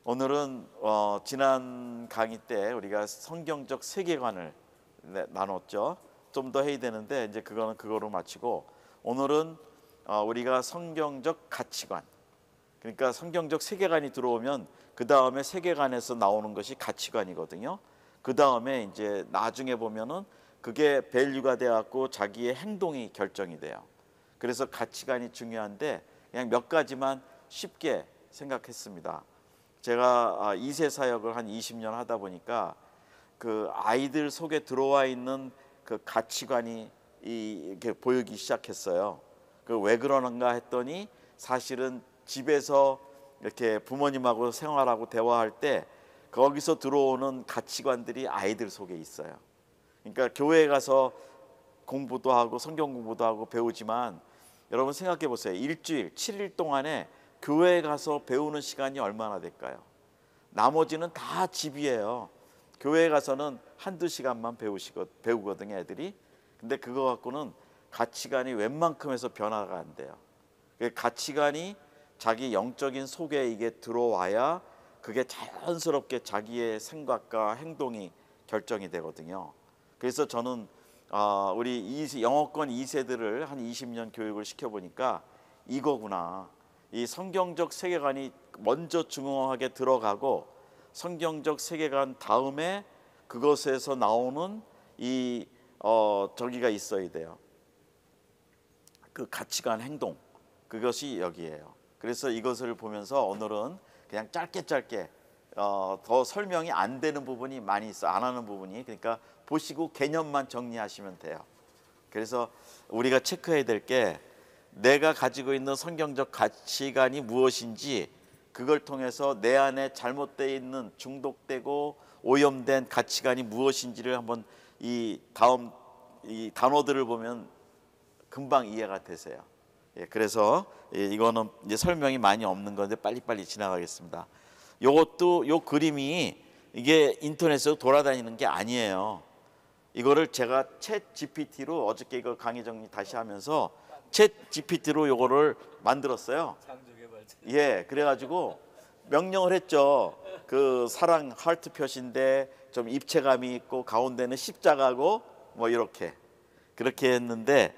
오늘은 지난 강의 때 우리가 성경적 세계관을 나눴죠. 좀 더 해야 되는데 이제 그거는 그거로 마치고, 오늘은 우리가 성경적 가치관, 그러니까 성경적 세계관이 들어오면 그 다음에 세계관에서 나오는 것이 가치관이거든요. 그 다음에 이제 나중에 보면은 그게 밸류가 돼갖고 자기의 행동이 결정이 돼요. 그래서 가치관이 중요한데 그냥 몇 가지만 쉽게 생각했습니다. 제가 2세 사역을 한 20년 하다 보니까 그 아이들 속에 들어와 있는 그 가치관이 이렇게 보이기 시작했어요. 그 왜 그러는가 했더니 사실은 집에서 이렇게 부모님하고 생활하고 대화할 때 거기서 들어오는 가치관들이 아이들 속에 있어요. 그러니까 교회에 가서 공부도 하고 성경 공부도 하고 배우지만, 여러분 생각해 보세요. 일주일 7일 동안에 교회에 가서 배우는 시간이 얼마나 될까요? 나머지는 다 집이에요. 교회에 가서는 한두 시간만 배우거든요, 애들이. 근데 그거 갖고는 가치관이 웬만큼에서 변화가 안 돼요. 가치관이 자기 영적인 속에 이게 들어와야 그게 자연스럽게 자기의 생각과 행동이 결정이 되거든요. 그래서 저는 우리 영어권 2세들을 한 20년 교육을 시켜보니까 이거구나. 이 성경적 세계관이 먼저 중요하게 들어가고, 성경적 세계관 다음에 그것에서 나오는 이 저기가 있어야 돼요. 그 가치관, 행동, 그것이 여기에요. 그래서 이것을 보면서 오늘은 그냥 짧게 더 설명이 안 되는 부분이 많이 있어, 안 하는 부분이. 그러니까 보시고 개념만 정리하시면 돼요. 그래서 우리가 체크해야 될 게, 내가 가지고 있는 성경적 가치관이 무엇인지, 그걸 통해서 내 안에 잘못되어 있는 중독되고 오염된 가치관이 무엇인지를 한번 이 단어들을 보면 금방 이해가 되세요. 그래서 이거는 이제 설명이 많이 없는 건데 빨리빨리 지나가겠습니다. 요것도, 요 그림이 이게 인터넷에서 돌아다니는 게 아니에요. 이거를 제가 챗 GPT로 어저께 이거 강의 정리 다시 하면서 챗 GPT로 요거를 만들었어요. 그래가지고 명령을 했죠. 그 사랑 하트 표시인데 좀 입체감이 있고 가운데는 십자가고 뭐 이렇게 그렇게 했는데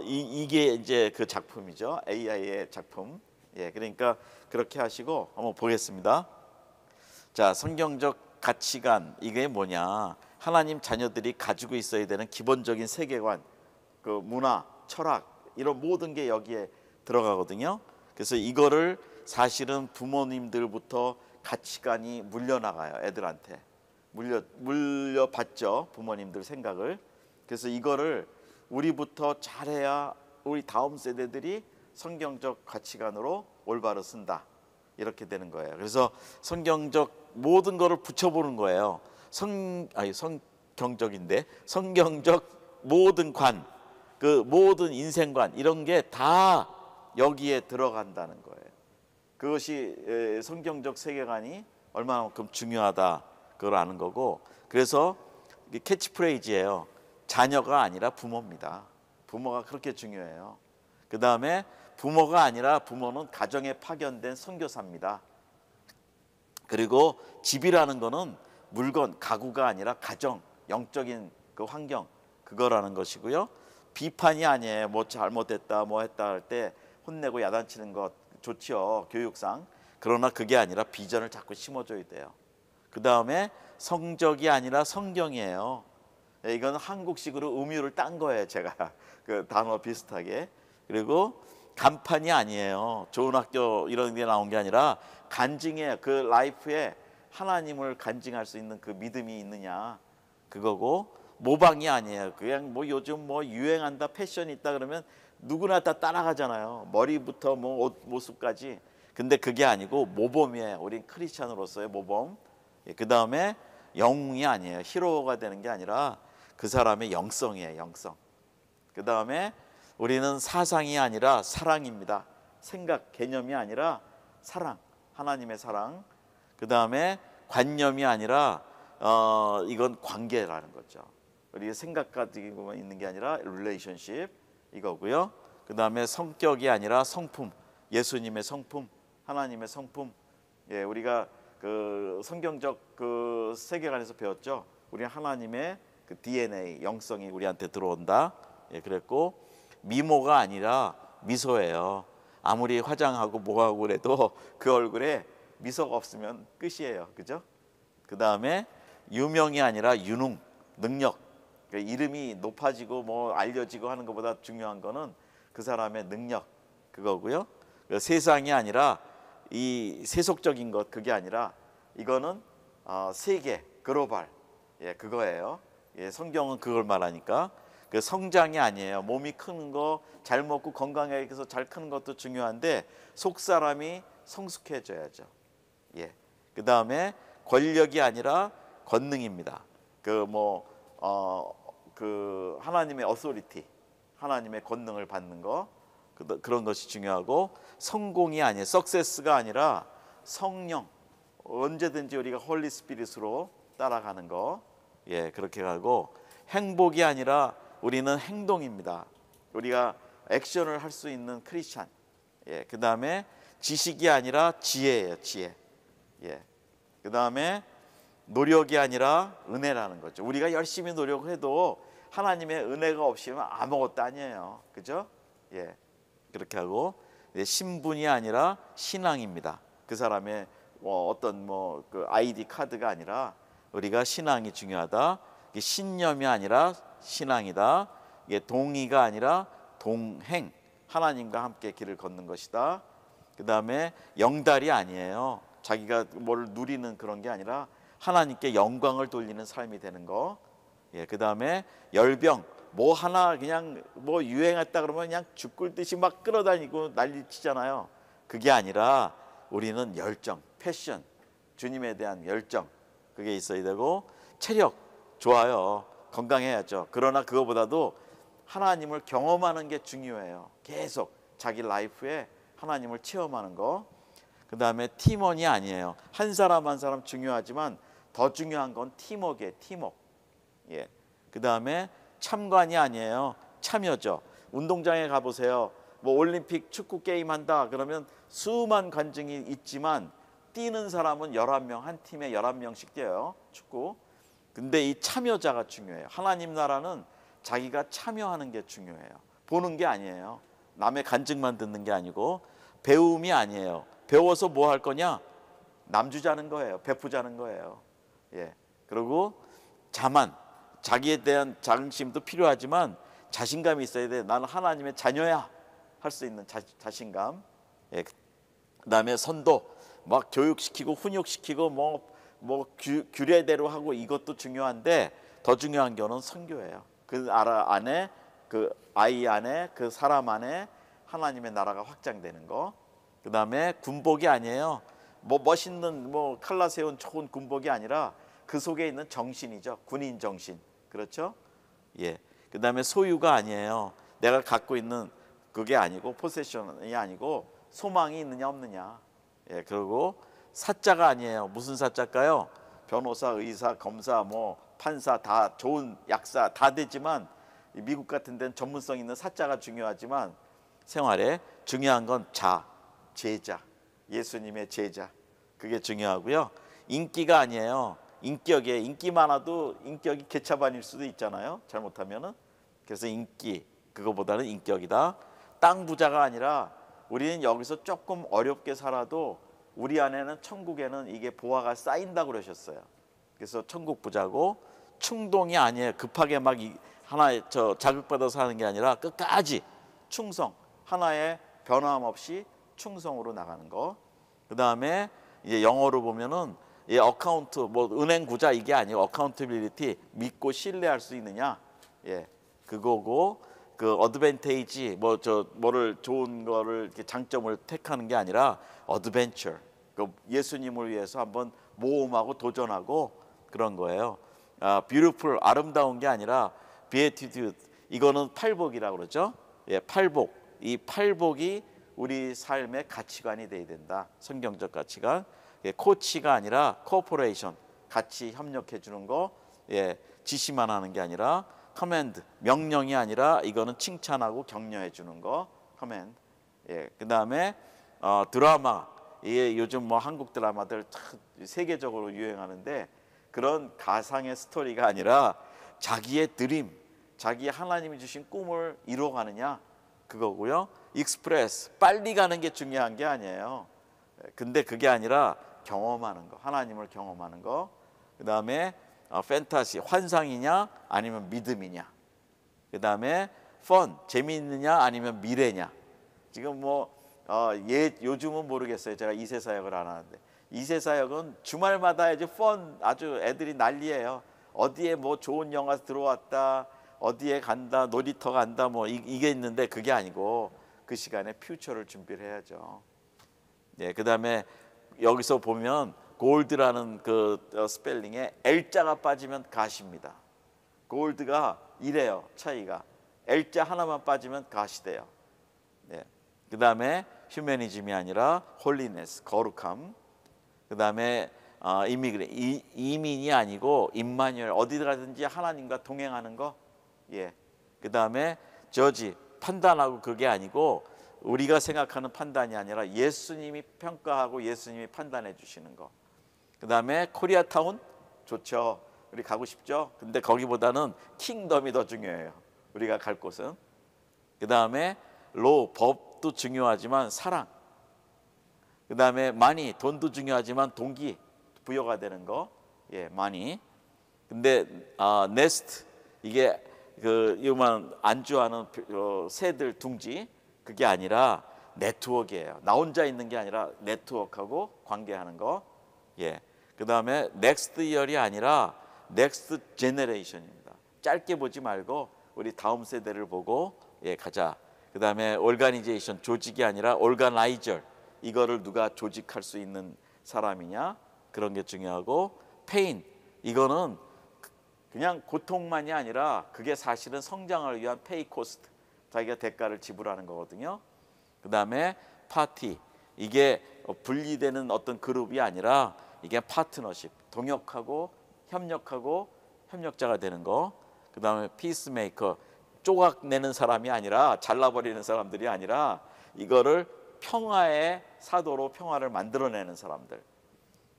이게 이제 그 작품이죠. AI의 작품. 그러니까 그렇게 하시고 한번 보겠습니다. 자, 성경적 가치관, 이게 뭐냐? 하나님 자녀들이 가지고 있어야 되는 기본적인 세계관, 그 문화, 철학, 이런 모든 게 여기에 들어가거든요. 그래서 이거를 사실은 부모님들부터 가치관이 물려나가요. 애들한테 물려받죠, 부모님들 생각을. 그래서 이거를 우리부터 잘해야 우리 다음 세대들이 성경적 가치관으로 올바로 쓴다, 이렇게 되는 거예요. 그래서 성경적 모든 거를 붙여보는 거예요. 성경적인데 성경적 모든 관, 그 모든 인생관, 이런 게 다 여기에 들어간다는 거예요. 그것이 성경적 세계관이 얼마만큼 중요하다, 그걸 아는 거고. 그래서 캐치프레이즈예요. 자녀가 아니라 부모입니다. 부모가 그렇게 중요해요. 그 다음에 부모가 아니라 부모는 가정에 파견된 선교사입니다. 그리고 집이라는 거는 물건, 가구가 아니라 가정, 영적인 그 환경, 그거라는 것이고요. 비판이 아니에요. 뭐 잘못했다, 뭐 했다 할 때 혼내고 야단치는 것 좋지요, 교육상. 그러나 그게 아니라 비전을 자꾸 심어줘야 돼요. 그 다음에 성적이 아니라 성경이에요. 이건 한국식으로 음유를 딴 거예요, 제가. 그 단어 비슷하게. 그리고 간판이 아니에요. 좋은 학교 이런 게 나온 게 아니라 간증이에요. 그 라이프에 하나님을 간증할 수 있는 그 믿음이 있느냐, 그거고. 모방이 아니에요. 그냥 뭐 요즘 뭐 유행한다, 패션이 있다 그러면 누구나 다 따라가잖아요. 머리부터 뭐 옷 모습까지. 근데 그게 아니고 모범이에요. 우린 크리스찬으로서의 모범. 그 다음에 영웅이 아니에요. 히로가 되는 게 아니라 그 사람의 영성이에요, 영성. 그 다음에 우리는 사상이 아니라 사랑입니다. 생각, 개념이 아니라 사랑, 하나님의 사랑. 그 다음에 관념이 아니라 이건 관계라는 거죠. 우리 생각 가지고 있는 게 아니라 relationship, 이거고요. 그 다음에 성격이 아니라 성품, 예수님의 성품, 하나님의 성품. 예, 우리가 그 성경적 그 세계관에서 배웠죠. 우리 하나님의 그 DNA 영성이 우리한테 들어온다. 예, 그랬고 미모가 아니라 미소예요. 아무리 화장하고 뭐하고 그래도 그 얼굴에 미소가 없으면 끝이에요. 그죠? 그 다음에 유명이 아니라 유능, 능력. 그러니까 이름이 높아지고 뭐 알려지고 하는 것보다 중요한 거는 그 사람의 능력 그거고요. 세상이 아니라 이 세속적인 것 그게 아니라 이거는 세계 글로벌 예 그거예요. 예, 성경은 그걸 말하니까 그 성장이 아니에요. 몸이 크는 거 잘 먹고 건강해서 잘 크는 것도 중요한데 속 사람이 성숙해져야죠. 예. 그 다음에 권력이 아니라 권능입니다. 그 하나님의 어소리티, 하나님의 권능을 받는 거 그런 것이 중요하고 성공이 아니에요. 석세스가 아니라 성령 언제든지 우리가 홀리 스피릿으로 따라가는 거 예 그렇게 가고 행복이 아니라 우리는 행동입니다. 우리가 액션을 할 수 있는 크리스찬 예 그 다음에 지식이 아니라 지혜예요. 지혜 예 그 다음에 노력이 아니라 은혜라는 거죠. 우리가 열심히 노력해도 하나님의 은혜가 없이는 아무것도 아니에요. 그죠? 예 그렇게 하고 신분이 아니라 신앙입니다. 그 사람의 어떤 그 아이디 카드가 아니라 우리가 신앙이 중요하다. 신념이 아니라 신앙이다. 이게 동의가 아니라 동행, 하나님과 함께 길을 걷는 것이다. 그 다음에 영달이 아니에요. 자기가 뭘 누리는 그런 게 아니라 하나님께 영광을 돌리는 삶이 되는 거. 예, 그 다음에 열병. 뭐 하나 그냥 뭐 유행했다 그러면 그냥 죽굴 듯이 막 끌어다니고 난리치잖아요. 그게 아니라 우리는 열정, 패션, 주님에 대한 열정 그게 있어야 되고 체력 좋아요. 건강해야죠. 그러나 그거보다도 하나님을 경험하는 게 중요해요. 계속 자기 라이프에 하나님을 체험하는 거. 그 다음에 팀원이 아니에요. 한 사람 한 사람 중요하지만 더 중요한 건 팀워크예요. 팀워크. 예. 그 다음에 참관이 아니에요. 참여죠. 운동장에 가보세요. 뭐 올림픽 축구 게임 한다 그러면 수만 관중이 있지만 뛰는 사람은 11명 한 팀에 11명씩 뛰어요. 축구. 근데 이 참여자가 중요해요. 하나님 나라는 자기가 참여하는 게 중요해요. 보는 게 아니에요. 남의 간증만 듣는 게 아니고 배움이 아니에요. 배워서 뭐 할 거냐? 남주자는 거예요. 베푸자는 거예요. 예. 그리고 자만 자기에 대한 자긍심도 필요하지만 자신감이 있어야 돼. 나는 하나님의 자녀야 할 수 있는 자신감. 예. 그다음에 선도 막 교육시키고 훈육시키고 뭐 규례대로 하고 이것도 중요한데 더 중요한 거는 선교예요. 그 안에 그 아이 안에 그 사람 안에 하나님의 나라가 확장되는 거. 그다음에 군복이 아니에요. 뭐 멋있는 뭐 칼라 세운 좋은 군복이 아니라 그 속에 있는 정신이죠. 군인 정신. 그렇죠? 예. 그다음에 소유가 아니에요. 내가 갖고 있는 그게 아니고 포세션이 아니고 소망이 있느냐 없느냐. 예. 그리고 사자가 아니에요. 무슨 사자일까요? 변호사, 의사, 검사, 뭐 판사 다 좋은 약사 다 되지만 미국 같은 데는 전문성 있는 사자가 중요하지만 생활에 중요한 건 제자, 예수님의 제자 그게 중요하고요. 인기가 아니에요. 인격에 인기 많아도 인격이 개차반일 수도 있잖아요. 잘못하면은. 그래서 인기 그거보다는 인격이다. 땅 부자가 아니라 우리는 여기서 조금 어렵게 살아도 우리 안에는 천국에는 이게 보화가 쌓인다고 그러셨어요. 그래서 천국 부자고 충동이 아니에요. 급하게 막 하나에 자극받아서 하는 게 아니라 끝까지 충성 하나에 변함없이 충성으로 나가는 거. 그 다음에 이제 영어로 보면은 이 어카운트 뭐 은행 구자 이게 아니고 어카운터빌리티 믿고 신뢰할 수 있느냐. 예, 그거고 그 어드밴테이지 뭐를 좋은 거를 이렇게 장점을 택하는 게 아니라 어드벤처. 그 예수님을 위해서 한번 모험하고 도전하고 그런 거예요. beautiful 아름다운 게 아니라 beatitude 이거는 팔복이라고 그러죠. 예, 팔복. 이 팔복이 우리 삶의 가치관이 돼야 된다. 성경적 가치관. 예, 코치가 아니라 코퍼레이션 같이 협력해 주는 거. 예, 지시만 하는 게 아니라 커맨드 명령이 아니라 이거는 칭찬하고 격려해 주는 거. 커맨드. 예, 그다음에 드라마 이게 요즘 뭐 한국 드라마들 세계적으로 유행하는데 그런 가상의 스토리가 아니라 자기의 드림, 자기 하나님이 주신 꿈을 이루어가느냐 그거고요. 익스프레스, 빨리 가는 게 중요한 게 아니에요. 근데 그게 아니라 경험하는 거, 하나님을 경험하는 거. 그 다음에 판타시, 환상이냐 아니면 믿음이냐. 그 다음에 펀, 재미있느냐 아니면 미래냐. 지금 뭐 요즘은 모르겠어요. 제가 2세 사역을 안 하는데 2세 사역은 주말마다 아주 아주 애들이 난리예요. 어디에 뭐 좋은 영화 들어왔다, 어디에 간다, 놀이터 간다, 뭐 이게 있는데 그게 아니고 그 시간에 퓨처를 준비를 해야죠. 예, 그 다음에 여기서 보면 골드라는 그 스펠링에 L자가 빠지면 가시입니다. 골드가 이래요, 차이가. L자 하나만 빠지면 가시 돼요. 네. 그 다음에 휴머니즘이 아니라 홀리네스, 거룩함. 그 다음에 이민이 아니고 임마누엘, 어디 가든지 하나님과 동행하는 거. 예. 그 다음에 저지, 판단하고 그게 아니고 우리가 생각하는 판단이 아니라 예수님이 평가하고 예수님이 판단해 주시는 거. 그 다음에 코리아타운 좋죠. 우리 가고 싶죠. 근데 거기보다는 킹덤이 더 중요해요. 우리가 갈 곳은. 그 다음에 법도 중요하지만 사랑. 그 다음에 마니, 돈도 중요하지만 동기, 부여가 되는 거. 예, 마니. 근데 네스트, 이게 그 요만 안주하는 새들 둥지, 그게 아니라 네트워크예요. 나 혼자 있는 게 아니라 네트워크하고 관계하는 거. 예. 그 다음에 넥스트 이어이 아니라 넥스트 제너레이션입니다. 짧게 보지 말고 우리 다음 세대를 보고 가자. 그 다음에 오르가니제이션, 조직이 아니라 오르가나이저, 이거를 누가 조직할 수 있는 사람이냐, 그런 게 중요하고, 페인, 이거는 그냥 고통만이 아니라 그게 사실은 성장을 위한 페이 코스트, 자기가 대가를 지불하는 거거든요. 그 다음에 파티, 이게 분리되는 어떤 그룹이 아니라 이게 파트너십, 동역하고 협력하고 협력자가 되는 거. 그 다음에 피스메이커, 조각내는 사람이 아니라 잘라버리는 사람들이 아니라 이거를 평화의 사도로 평화를 만들어내는 사람들.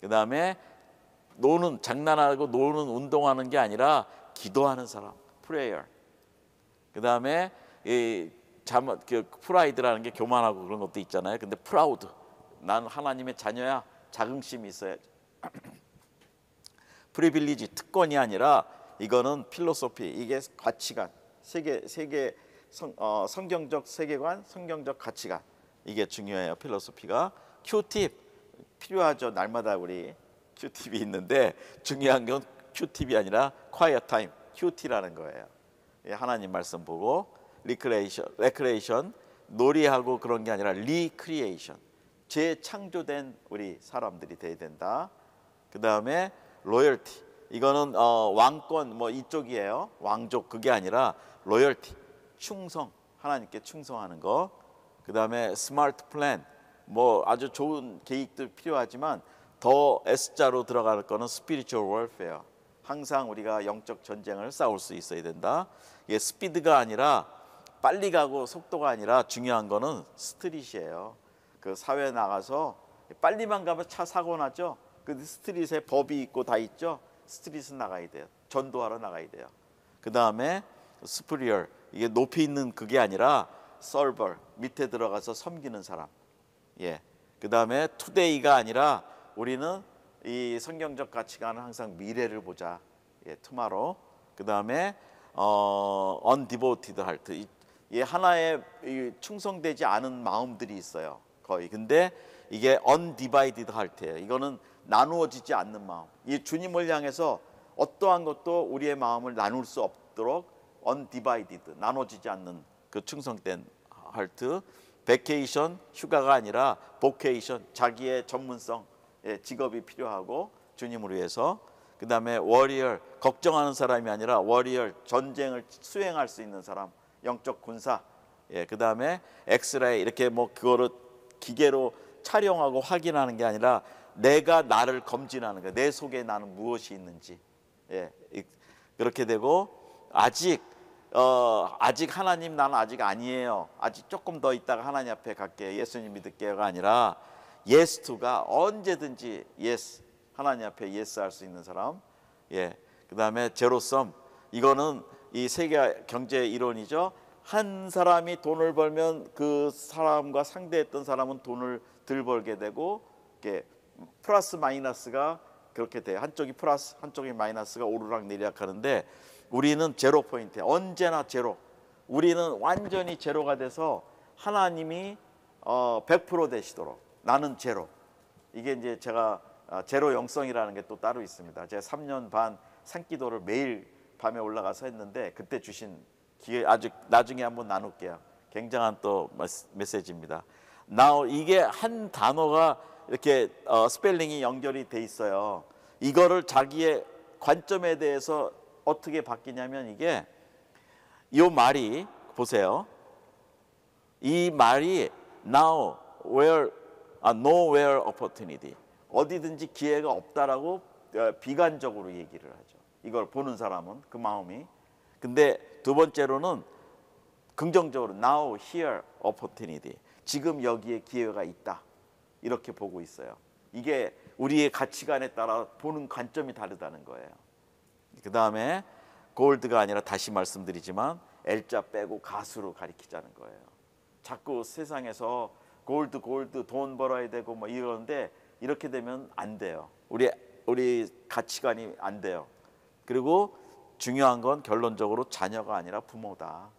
그 다음에 장난하고 노는 운동하는 게 아니라 기도하는 사람, 프레이어. 그 다음에 프라이드라는 게 교만하고 그런 것도 있잖아요. 근데 프라우드, 난 하나님의 자녀야, 자긍심이 있어야지. 프리빌리지, 특권이 아니라 이거는 필로소피, 이게 가치관, 성경적 세계관, 성경적 가치관, 이게 중요해요. 필로소피가. 큐팁 필요하죠. 날마다 우리 큐팁이 있는데 중요한 건 큐팁이 아니라 quiet time, 큐티라는 거예요. 하나님 말씀 보고. 레크레이션, 놀이하고 그런 게 아니라 리크리에이션, 재창조된 우리 사람들이 돼야 된다. 그 다음에 로열티, 이거는 왕권 뭐 이쪽이에요. 왕족, 그게 아니라 로열티, 충성, 하나님께 충성하는 거. 그 다음에 스마트 플랜, 뭐 아주 좋은 계획도 필요하지만 더 S자로 들어갈 거는 스피리추얼 월페어, 항상 우리가 영적 전쟁을 싸울 수 있어야 된다. 이게 스피드가 아니라 빨리 가고 속도가 아니라 중요한 거는 스트릿이에요. 그 사회 나가서 빨리만 가면 차 사고 나죠. 그 스트릿에 법이 있고 다 있죠. 스트릿은 나가야 돼요. 전도하러 나가야 돼요. 그 다음에 스프리얼, 이게 높이 있는 그게 아니라 서버, 밑에 들어가서 섬기는 사람. 예. 그 다음에 투데이가 아니라 우리는 이 성경적 가치관은 항상 미래를 보자. 예, 투마로. 그 다음에 undevoted heart, 이 하나에 충성되지 않은 마음들이 있어요. 거의. 근데 이게 undivided heart예요. 이거는 나누어지지 않는 마음. 이 주님을 향해서 어떠한 것도 우리의 마음을 나눌 수 없도록 undivided, 나눠지지 않는 그 충성된 heart. 베케이션, 휴가가 아니라 보케이션, 자기의 전문성, 직업이 필요하고 주님을 위해서. 그 다음에 워리얼, 걱정하는 사람이 아니라 워리얼, 전쟁을 수행할 수 있는 사람, 영적 군사. 그 다음에 엑스레이, 이렇게 뭐 그거를 기계로 촬영하고 확인하는 게 아니라 내가 나를 검진하는 거예요. 내 속에 나는 무엇이 있는지. 그렇게 되고, 아직 하나님 나는 아직 아니에요. 아직 조금 더 있다가 하나님 앞에 갈게요. 예수님 믿을게요가 아니라 yes to가 언제든지 yes, 하나님 앞에 yes 할 수 있는 사람. 예. 그다음에 제로섬, 이거는 이 세계 경제 이론이죠. 한 사람이 돈을 벌면 그 사람과 상대했던 사람은 돈을 덜 벌게 되고, 이렇게 플러스 마이너스가 그렇게 돼. 한쪽이 플러스, 한쪽이 마이너스가 오르락 내리락 하는데, 우리는 제로 포인트, 언제나 제로. 우리는 완전히 제로가 돼서 하나님이 100% 되시도록, 나는 제로. 이게 이제 제가 제로 영성이라는 게 또 따로 있습니다. 제가 3년 반 산기도를 매일 밤에 올라가서 했는데, 그때 주신 기회, 아주 나중에 한번 나눌게요. 굉장한 또 메시지입니다. Now, 이게 한 단어가 이렇게 스펠링이 연결이 돼 있어요. 이거를 자기의 관점에 대해서 어떻게 바뀌냐면, 이게 이 말이 보세요. 이 말이 now where nowhere opportunity, 어디든지 기회가 없다라고 비관적으로 얘기를 하죠. 이걸 보는 사람은 그 마음이. 근데 두 번째로는 긍정적으로 now here opportunity, 지금 여기에 기회가 있다, 이렇게 보고 있어요. 이게 우리의 가치관에 따라 보는 관점이 다르다는 거예요. 그 다음에 골드가 아니라, 다시 말씀드리지만 L자 빼고 가수로 가리키자는 거예요. 자꾸 세상에서 골드 돈 벌어야 되고 뭐 이러는데, 이렇게 되면 안 돼요. 우리 가치관이 안 돼요. 그리고 중요한 건 결론적으로 자녀가 아니라 부모다.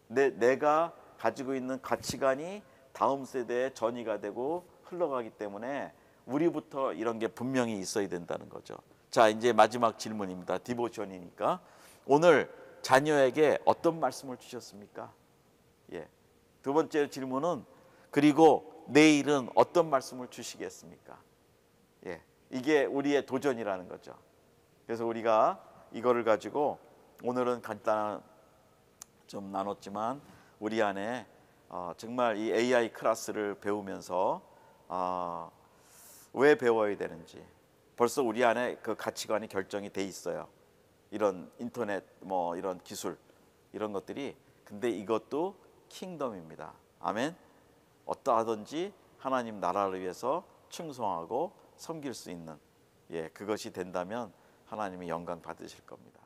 내가 가지고 있는 가치관이 다음 세대에 전이가 되고 흘러가기 때문에 우리부터 이런 게 분명히 있어야 된다는 거죠. 자, 이제 마지막 질문입니다. 디보션이니까. 오늘 자녀에게 어떤 말씀을 주셨습니까? 예. 두 번째 질문은, 그리고 내일은 어떤 말씀을 주시겠습니까? 예. 이게 우리의 도전이라는 거죠. 그래서 우리가 이거를 가지고 오늘은 간단한 좀 나눴지만, 우리 안에 정말 이 AI 클래스를 배우면서 왜 배워야 되는지 벌써 우리 안에 그 가치관이 결정이 돼 있어요. 이런 인터넷 뭐 이런 기술, 이런 것들이. 근데 이것도 킹덤입니다. 아멘. 어떠하든지 하나님 나라를 위해서 충성하고 섬길 수 있는, 예, 그것이 된다면 하나님이 영광 받으실 겁니다.